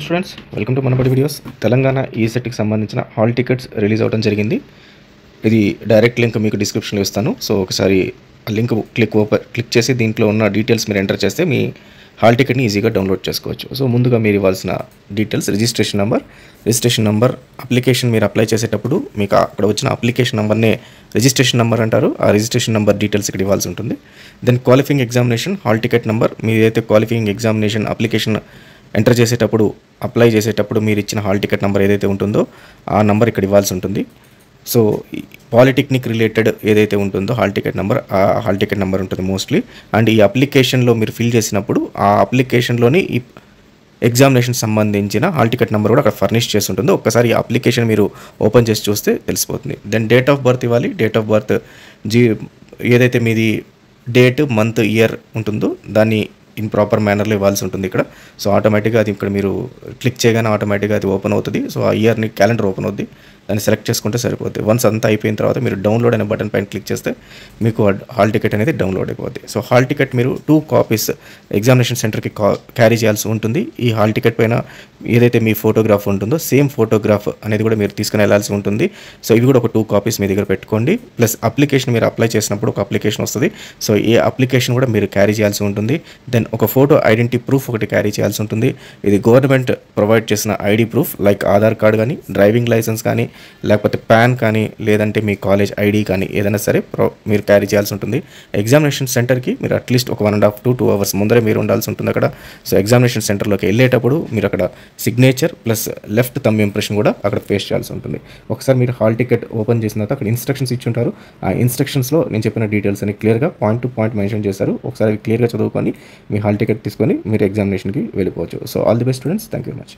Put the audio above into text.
Students welcome to Manabadi videos. Telangana ఈసెట్కి సంబంధించిన hall tickets release అవ్వడం జరిగింది. ఇది డైరెక్ట్ లింక్ మీకు డిస్క్రిప్షన్లో ఇస్తాను. సో ఒకసారి ఆ లింక్ క్లిక్ చేసి దీంట్లో ఉన్న డీటెయిల్స్ మీరు ఎంటర్ చేస్తే మీ హాల్ టికెట్ని ఈజీగా డౌన్లోడ్ చేసుకోవచ్చు. సో ముందుగా మీరు ఇవ్వాల్సిన డీటెయిల్స్ రిజిస్ట్రేషన్ నెంబర్ అప్లికేషన్ మీరు అప్లై చేసేటప్పుడు మీకు అక్కడ వచ్చిన అప్లికేషన్ నెంబర్నే రిజిస్ట్రేషన్ నెంబర్ అంటారు. ఆ రిజిస్ట్రేషన్ నెంబర్ డీటెయిల్స్ ఇక్కడ ఇవ్వాల్సి ఉంటుంది. Then qualifying examination hall ticket number, మీరైతే క్వాలిఫైయింగ్ ఎగ్జామినేషన్ అప్లికేషన్ ఎంటర్ చేసేటప్పుడు అప్లై చేసేటప్పుడు మీరు ఇచ్చిన హాల్ టికెట్ నెంబర్ ఏదైతే ఉంటుందో ఆ నెంబర్ ఇక్కడ ఇవ్వాల్సి ఉంటుంది. సో పాలిటెక్నిక్ రిలేటెడ్ ఏదైతే ఉంటుందో హాల్ టికెట్ నెంబర్, ఆ హాల్ టికెట్ నెంబర్ ఉంటుంది మోస్ట్లీ. అండ్ ఈ అప్లికేషన్లో మీరు ఫిల్ చేసినప్పుడు ఆ అప్లికేషన్లోని ఈ ఎగ్జామినేషన్ సంబంధించిన హాల్ టికెట్ నెంబర్ కూడా అక్కడ ఫర్నిష్ చేసి ఉంటుంది. ఒక్కసారి ఈ అప్లికేషన్ మీరు ఓపెన్ చేసి చూస్తే తెలిసిపోతుంది. దెన్ డేట్ ఆఫ్ బర్త్ ఇవ్వాలి. డేట్ ఆఫ్ బర్త్ ఏదైతే మీది డేట్, మంత్, ఇయర్ ఉంటుందో దాన్ని ఇన్ ప్రాపర్ మేనర్లో ఇవ్వాల్సి ఉంటుంది ఇక్కడ. సో ఆటోమేటిక్గా అది ఇక్కడ మీరు క్లిక్ చేయగానే ఆటోమేటిక్గా అది ఓపెన్ అవుతుంది. సో ఆ ఇయర్ని క్యాలెండర్ ఓపెన్ అవుద్ది, దాన్ని సెలెక్ట్ చేసుకుంటే సరిపోతుంది. వన్స్ అంతా అయిపోయిన తర్వాత మీరు డౌన్లోడ్ అనే బటన్ పైన క్లిక్ చేస్తే మీకు హాల్ టికెట్ అనేది డౌన్లోడ్ అయిపోద్ది. సో హాల్ టికెట్ మీరు 2 కాపీస్ ఎగ్జామినేషన్ సెంటర్కి క్యారీ చేయాల్సి ఉంటుంది. ఈ హాల్ టికెట్ పైన ఏదైతే మీ ఫోటోగ్రాఫ్ ఉంటుందో సేమ్ ఫోటోగ్రాఫ్ అనేది కూడా మీరు తీసుకుని వెళ్ళాల్సి ఉంటుంది. సో ఇవి కూడా ఒక 2 కాపీస్ మీ దగ్గర పెట్టుకోండి. ప్లస్ అప్లికేషన్ మీరు అప్లై చేసినప్పుడు ఒక అప్లికేషన్ వస్తుంది. సో ఈ అప్లికేషన్ కూడా మీరు క్యారీ చేయాల్సి ఉంటుంది. దెన్ ఒక ఫోటో ఐడెంటిటీ ప్రూఫ్ ఒకటి క్యారీ చేయాల్సి ఉంటుంది. ఇది గవర్నమెంట్ ప్రొవైడ్ చేసిన ID proof like Aadhaar card కానీ, డ్రైవింగ్ లైసెన్స్ కానీ, లేకపోతే పాన్ కానీ, లేదంటే మీ కాలేజ్ ఐడి కానీ ఏదైనా సరే మీరు క్యారీ చేయాల్సి ఉంటుంది. ఎగ్జామినేషన్ సెంటర్కి మీరు అట్లీస్ట్ ఒక 1.5 to 2 hours ముందరే మీరు ఉండాల్సి ఉంటుంది అక్కడ. సో ఎగ్జామినేషన్ సెంటర్లోకి వెళ్ళేటప్పుడు మీరు అక్కడ signature plus left thumb impression కూడా అక్కడ పేస్ట్ చేయాల్సి ఉంటుంది. ఒకసారి మీరు హాల్ టికెట్ ఓపెన్ చేసిన తర్వాత అక్కడ ఇన్స్ట్రక్షన్స్ ఇచ్చి ఉంటారు. ఆ ఇన్స్ట్రక్షన్స్లో నేను చెప్పిన డీటెయిల్స్ అని క్లియర్గా పాయింట్ టు పాయింట్ మెన్షన్ చేశారు. ఒకసారి క్లియర్గా చదువుకొని మీ హాల్ టికెట్ తీసుకొని మీరు ఎగ్జామినేషన్కి వెళ్ళిపోవచ్చు. So all the best students, thank you very much.